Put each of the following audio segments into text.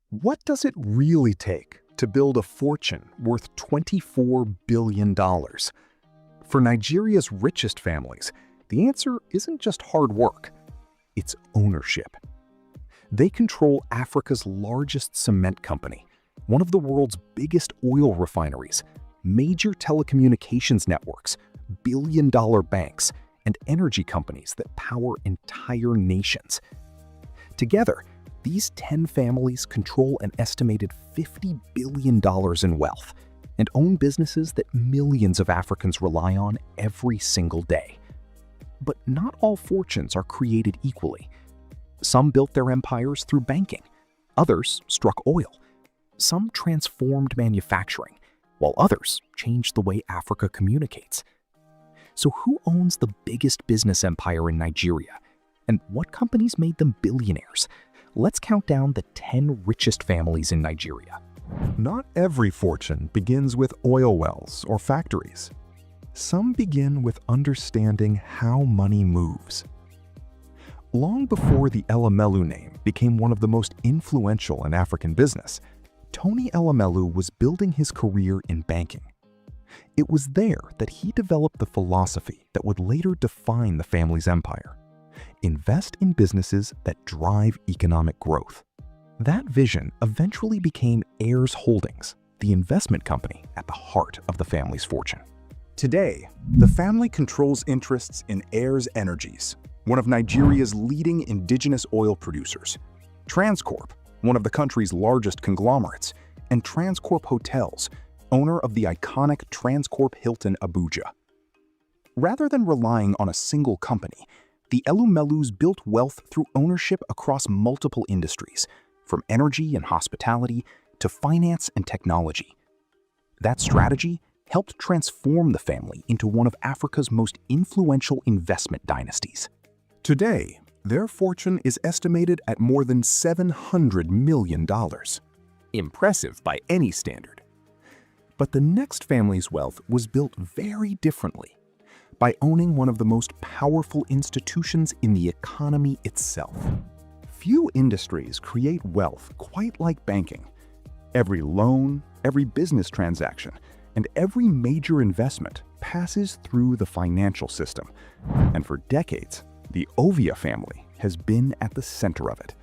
What does it really take to build a fortune worth $24 billion? For Nigeria's richest families, the answer isn't just hard work, it's ownership. They control Africa's largest cement company, one of the world's biggest oil refineries, major telecommunications networks, billion-dollar banks, and energy companies that power entire nations. Together, these 10 families control an estimated $50 billion in wealth and own businesses that millions of Africans rely on every single day. But not all fortunes are created equally. Some built their empires through banking, others struck oil. Some transformed manufacturing, while others changed the way Africa communicates. So who owns the biggest business empire in Nigeria? And what companies made them billionaires? Let's count down the 10 richest families in Nigeria. Not every fortune begins with oil wells or factories. Some begin with understanding how money moves. Long before the Elumelu name became one of the most influential in African business, Tony Elumelu was building his career in banking. It was there that he developed the philosophy that would later define the family's empire. Invest in businesses that drive economic growth. That vision eventually became Heirs Holdings, the investment company at the heart of the family's fortune. Today, the family controls interests in Heirs Energies, one of Nigeria's leading indigenous oil producers, Transcorp, one of the country's largest conglomerates, and Transcorp Hotels, owner of the iconic Transcorp Hilton Abuja. Rather than relying on a single company, the Elumelus built wealth through ownership across multiple industries, from energy and hospitality to finance and technology. That strategy helped transform the family into one of Africa's most influential investment dynasties. Today, their fortune is estimated at more than $700 million. Impressive by any standard. But the next family's wealth was built very differently, by owning one of the most powerful institutions in the economy itself. Few industries create wealth quite like banking. Every loan, every business transaction, and every major investment passes through the financial system. And for decades, the Ovia family has been at the center of it.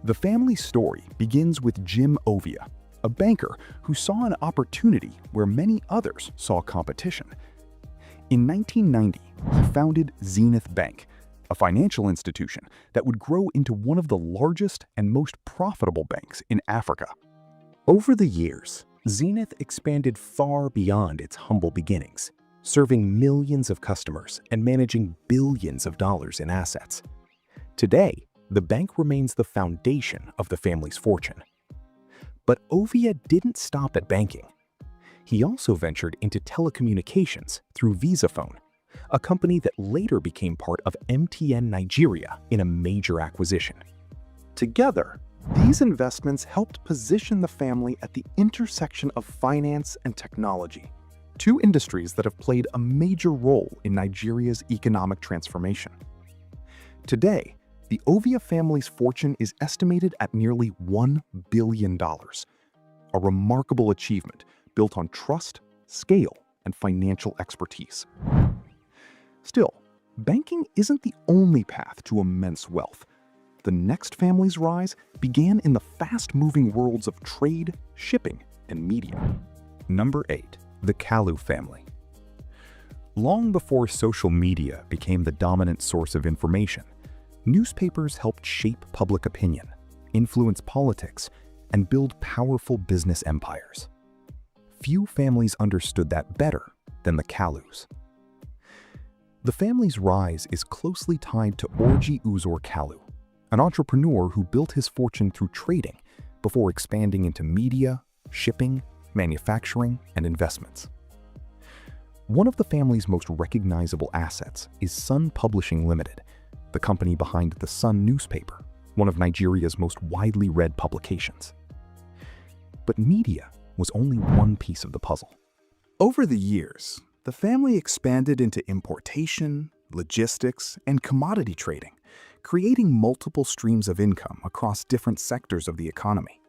The family's story begins with Jim Ovia, a banker who saw an opportunity where many others saw competition. In 1990, he founded Zenith Bank, a financial institution that would grow into one of the largest and most profitable banks in Africa. Over the years, Zenith expanded far beyond its humble beginnings, serving millions of customers and managing billions of dollars in assets. Today, the bank remains the foundation of the family's fortune. But Ovia didn't stop at banking. He also ventured into telecommunications through Visaphone, a company that later became part of MTN Nigeria in a major acquisition. Together, these investments helped position the family at the intersection of finance and technology, two industries that have played a major role in Nigeria's economic transformation. Today, the Ovia family's fortune is estimated at nearly $1 billion, a remarkable achievement built on trust, scale, and financial expertise. Still, banking isn't the only path to immense wealth. The next family's rise began in the fast-moving worlds of trade, shipping, and media. Number 8. The Kalu Family. Long before social media became the dominant source of information, newspapers helped shape public opinion, influence politics, and build powerful business empires. Few families understood that better than the Kalus. The family's rise is closely tied to Orji Uzor Kalu, an entrepreneur who built his fortune through trading before expanding into media, shipping, manufacturing, and investments. One of the family's most recognizable assets is Sun Publishing Limited, the company behind the Sun newspaper, one of Nigeria's most widely read publications. But media was only one piece of the puzzle. Over the years, the family expanded into importation, logistics, and commodity trading, creating multiple streams of income across different sectors of the economy.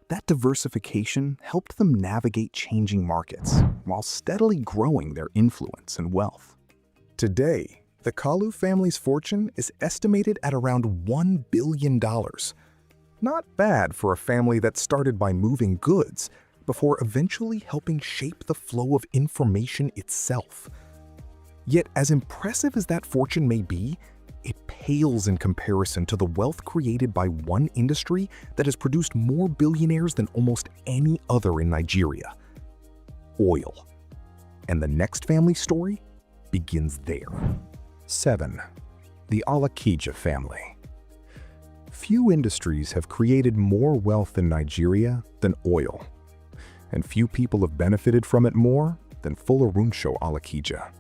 That diversification helped them navigate changing markets while steadily growing their influence and wealth. Today, the Kalu family's fortune is estimated at around $1 billion. Not bad for a family that started by moving goods before eventually helping shape the flow of information itself. Yet, as impressive as that fortune may be, it pales in comparison to the wealth created by one industry that has produced more billionaires than almost any other in Nigeria: oil. And the next family story begins there. 7. The Alakija Family. Few industries have created more wealth in Nigeria than oil, and few people have benefited from it more than Folarunsho Alakija.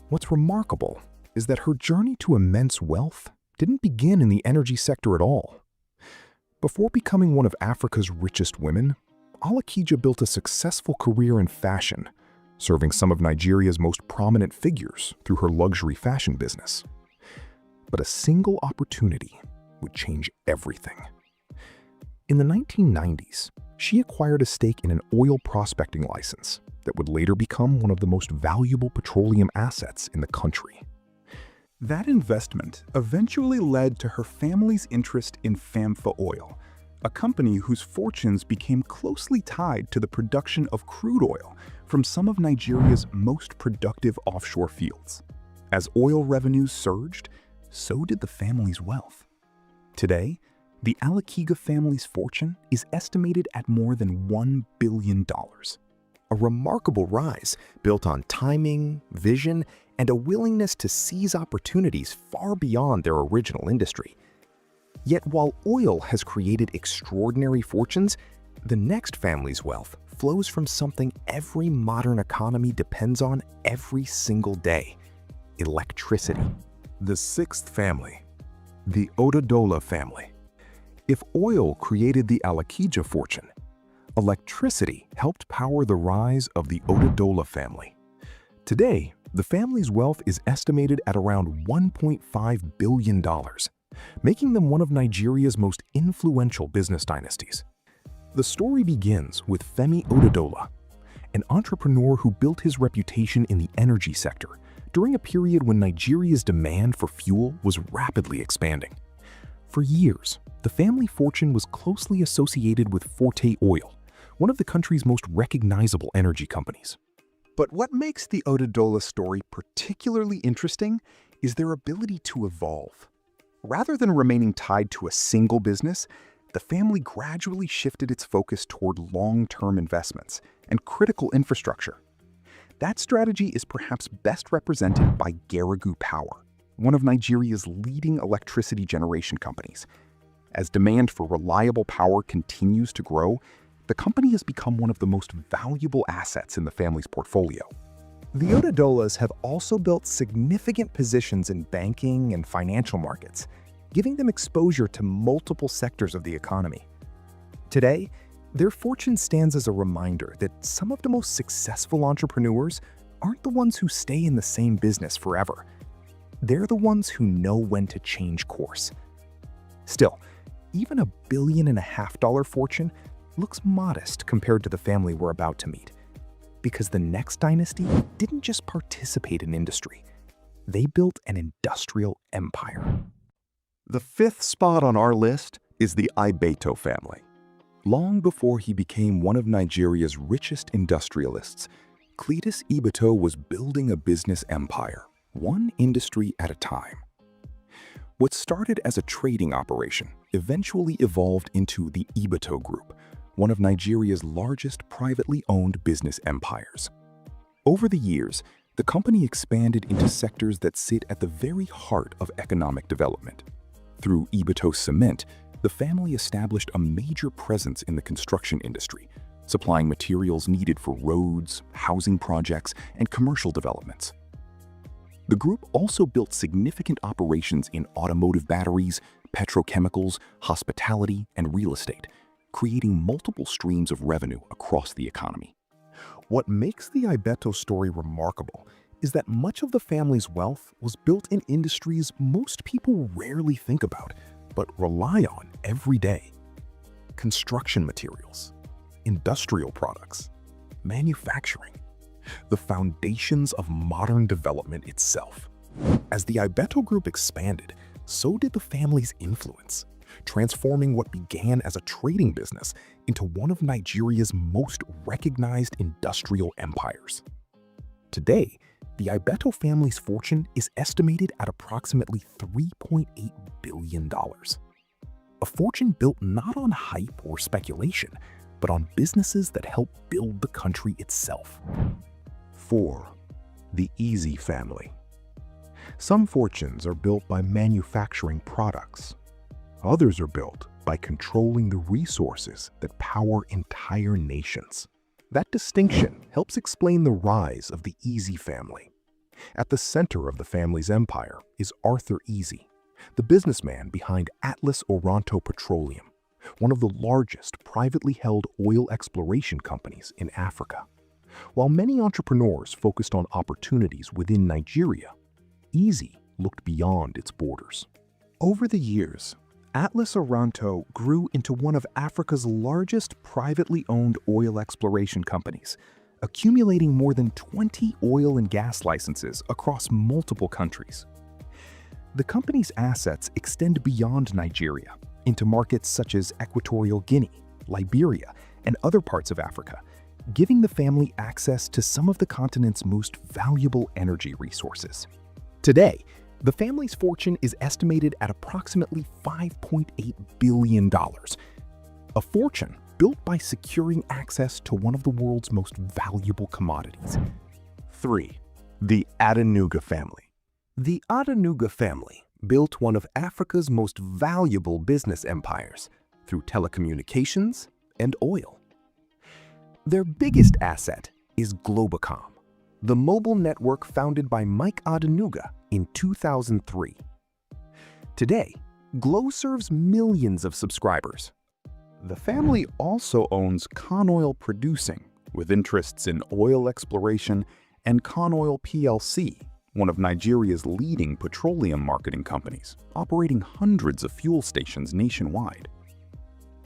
What's remarkable is that her journey to immense wealth didn't begin in the energy sector at all. Before becoming one of Africa's richest women, Alakija built a successful career in fashion, serving some of Nigeria's most prominent figures through her luxury fashion business. But a single opportunity would change everything. In the 1990s, she acquired a stake in an oil prospecting license that would later become one of the most valuable petroleum assets in the country. That investment eventually led to her family's interest in Famfa Oil, a company whose fortunes became closely tied to the production of crude oil from some of Nigeria's most productive offshore fields. As oil revenues surged, so did the family's wealth. Today, the Alakija family's fortune is estimated at more than $1 billion. A remarkable rise built on timing, vision, and a willingness to seize opportunities far beyond their original industry. Yet while oil has created extraordinary fortunes, the next family's wealth flows from something every modern economy depends on every single day: electricity. The 6th family, the Otedola Family. If oil created the Alakija fortune, electricity helped power the rise of the Otedola family. Today, the family's wealth is estimated at around $1.5 billion, making them one of Nigeria's most influential business dynasties. The story begins with Femi Otedola, an entrepreneur who built his reputation in the energy sector during a period when Nigeria's demand for fuel was rapidly expanding. For years, the family fortune was closely associated with Forte Oil, one of the country's most recognizable energy companies. But what makes the Otedola story particularly interesting is their ability to evolve. Rather than remaining tied to a single business, the family gradually shifted its focus toward long-term investments and critical infrastructure. That strategy is perhaps best represented by Gerigu Power, one of Nigeria's leading electricity generation companies. As demand for reliable power continues to grow, the company has become one of the most valuable assets in the family's portfolio. The Otedolas have also built significant positions in banking and financial markets, giving them exposure to multiple sectors of the economy. Today, their fortune stands as a reminder that some of the most successful entrepreneurs aren't the ones who stay in the same business forever. They're the ones who know when to change course. Still, even $1.5 billion fortune looks modest compared to the family we're about to meet, because the next dynasty didn't just participate in industry, they built an industrial empire. The 5th spot on our list is the Ibeto family. Long before he became one of Nigeria's richest industrialists, Cletus Ibeto was building a business empire, one industry at a time. What started as a trading operation eventually evolved into the Ibeto Group, one of Nigeria's largest privately owned business empires. Over the years, the company expanded into sectors that sit at the very heart of economic development. Through Ibeto Cement, the family established a major presence in the construction industry, supplying materials needed for roads, housing projects, and commercial developments. The group also built significant operations in automotive batteries, petrochemicals, hospitality, and real estate, creating multiple streams of revenue across the economy. What makes the Ibeto story remarkable is that much of the family's wealth was built in industries most people rarely think about, but rely on every day. Construction materials, industrial products, manufacturing, the foundations of modern development itself. As the Ibeto Group expanded, so did the family's influence, transforming what began as a trading business into one of Nigeria's most recognized industrial empires. Today, the Ibeto family's fortune is estimated at approximately $3.8 billion. A fortune built not on hype or speculation, but on businesses that help build the country itself. 4. The Eze Family. Some fortunes are built by manufacturing products. Others are built by controlling the resources that power entire nations. That distinction helps explain the rise of the Eze family. At the center of the family's empire is Arthur Eze, the businessman behind Atlas Oronto Petroleum, one of the largest privately held oil exploration companies in Africa. While many entrepreneurs focused on opportunities within Nigeria, Eze looked beyond its borders. Over the years, Atlas Oronto grew into one of Africa's largest privately owned oil exploration companies, accumulating more than 20 oil and gas licenses across multiple countries. The company's assets extend beyond Nigeria into markets such as Equatorial Guinea, Liberia, and other parts of Africa, giving the family access to some of the continent's most valuable energy resources. Today, the family's fortune is estimated at approximately $5.8 billion, a fortune built by securing access to one of the world's most valuable commodities. 3. The Adenuga Family. The Adenuga family built one of Africa's most valuable business empires through telecommunications and oil. Their biggest asset is Globacom, the mobile network founded by Mike Adenuga in 2003. Today, Glo serves millions of subscribers. The family also owns Conoil Producing, with interests in oil exploration, and Conoil plc, one of Nigeria's leading petroleum marketing companies, operating hundreds of fuel stations nationwide.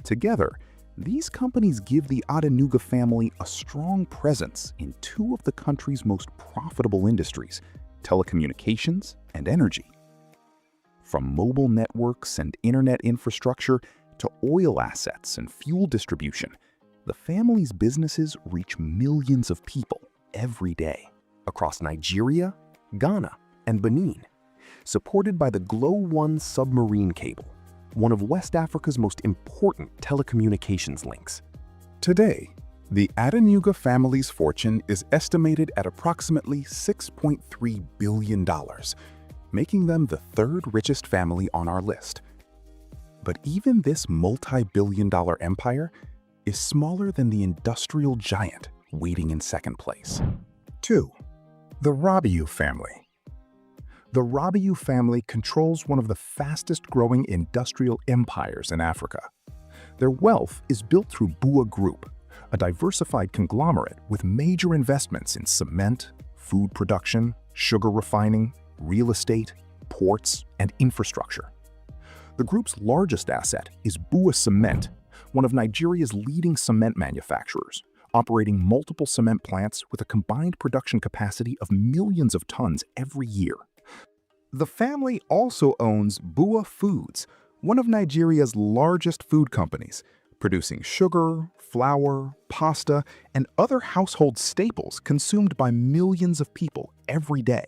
Together, these companies give the Adenuga family a strong presence in two of the country's most profitable industries, telecommunications and energy. From mobile networks and internet infrastructure to oil assets and fuel distribution, the family's businesses reach millions of people every day across Nigeria, Ghana, and Benin, supported by the Glo 1 submarine cable, one of West Africa's most important telecommunications links. Today, the Adenuga family's fortune is estimated at approximately $6.3 billion, making them the third richest family on our list. But even this multi-billion-dollar empire is smaller than the industrial giant waiting in second place. 2. The Rabiu Family. The Rabiu family controls one of the fastest-growing industrial empires in Africa. Their wealth is built through Bua Group, a diversified conglomerate with major investments in cement, food production, sugar refining, real estate, ports, and infrastructure. The group's largest asset is Bua Cement, one of Nigeria's leading cement manufacturers, operating multiple cement plants with a combined production capacity of millions of tons every year. The family also owns Bua Foods, one of Nigeria's largest food companies, producing sugar, flour, pasta, and other household staples consumed by millions of people every day.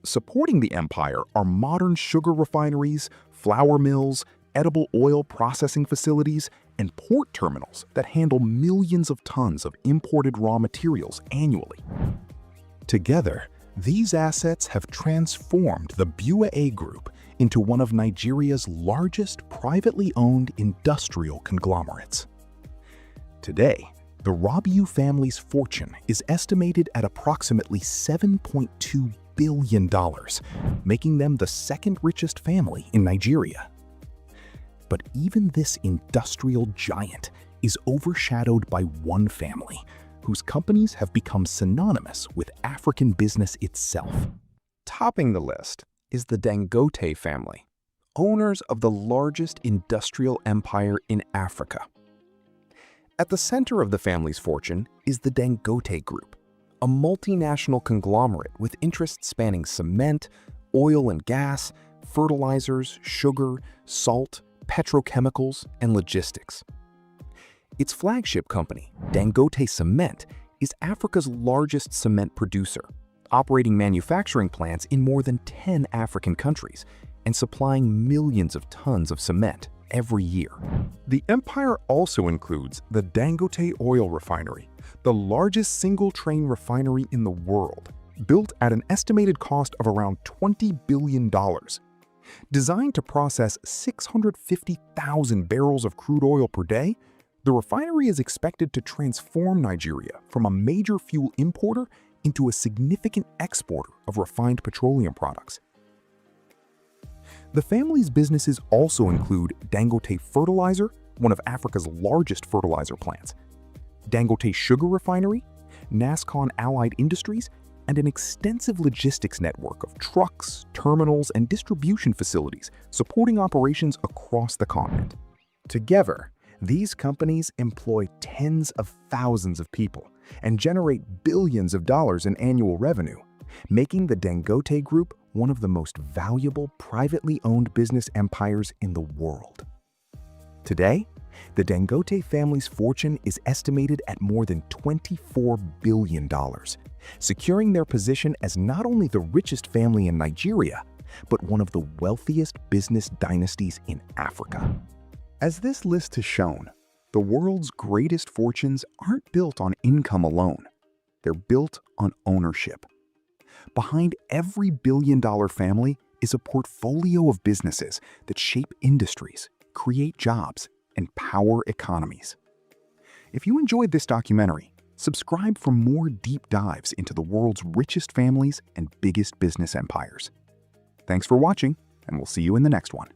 Supporting the empire are modern sugar refineries, flour mills, edible oil processing facilities, and port terminals that handle millions of tons of imported raw materials annually. Together, these assets have transformed the Bua Group into one of Nigeria's largest privately owned industrial conglomerates. Today, the Rabiu family's fortune is estimated at approximately $7.2 billion, making them the second richest family in Nigeria. But even this industrial giant is overshadowed by one family whose companies have become synonymous with African business itself. Topping the list is the Dangote family, owners of the largest industrial empire in Africa. At the center of the family's fortune is the Dangote Group, a multinational conglomerate with interests spanning cement, oil and gas, fertilizers, sugar, salt, petrochemicals, and logistics. Its flagship company, Dangote Cement, is Africa's largest cement producer, operating manufacturing plants in more than 10 African countries and supplying millions of tons of cement every year. The empire also includes the Dangote Oil Refinery, the largest single-train refinery in the world, built at an estimated cost of around $20 billion. Designed to process 650,000 barrels of crude oil per day, the refinery is expected to transform Nigeria from a major fuel importer into a significant exporter of refined petroleum products. The family's businesses also include Dangote Fertilizer, one of Africa's largest fertilizer plants, Dangote Sugar Refinery, Nascon Allied Industries, and an extensive logistics network of trucks, terminals, and distribution facilities supporting operations across the continent. Together, these companies employ tens of thousands of people and generate billions of dollars in annual revenue, making the Dangote Group one of the most valuable privately owned business empires in the world. Today, the Dangote family's fortune is estimated at more than $24 billion, securing their position as not only the richest family in Nigeria, but one of the wealthiest business dynasties in Africa. As this list has shown, the world's greatest fortunes aren't built on income alone. They're built on ownership. Behind every billion-dollar family is a portfolio of businesses that shape industries, create jobs, and power economies. If you enjoyed this documentary, subscribe for more deep dives into the world's richest families and biggest business empires. Thanks for watching, and we'll see you in the next one.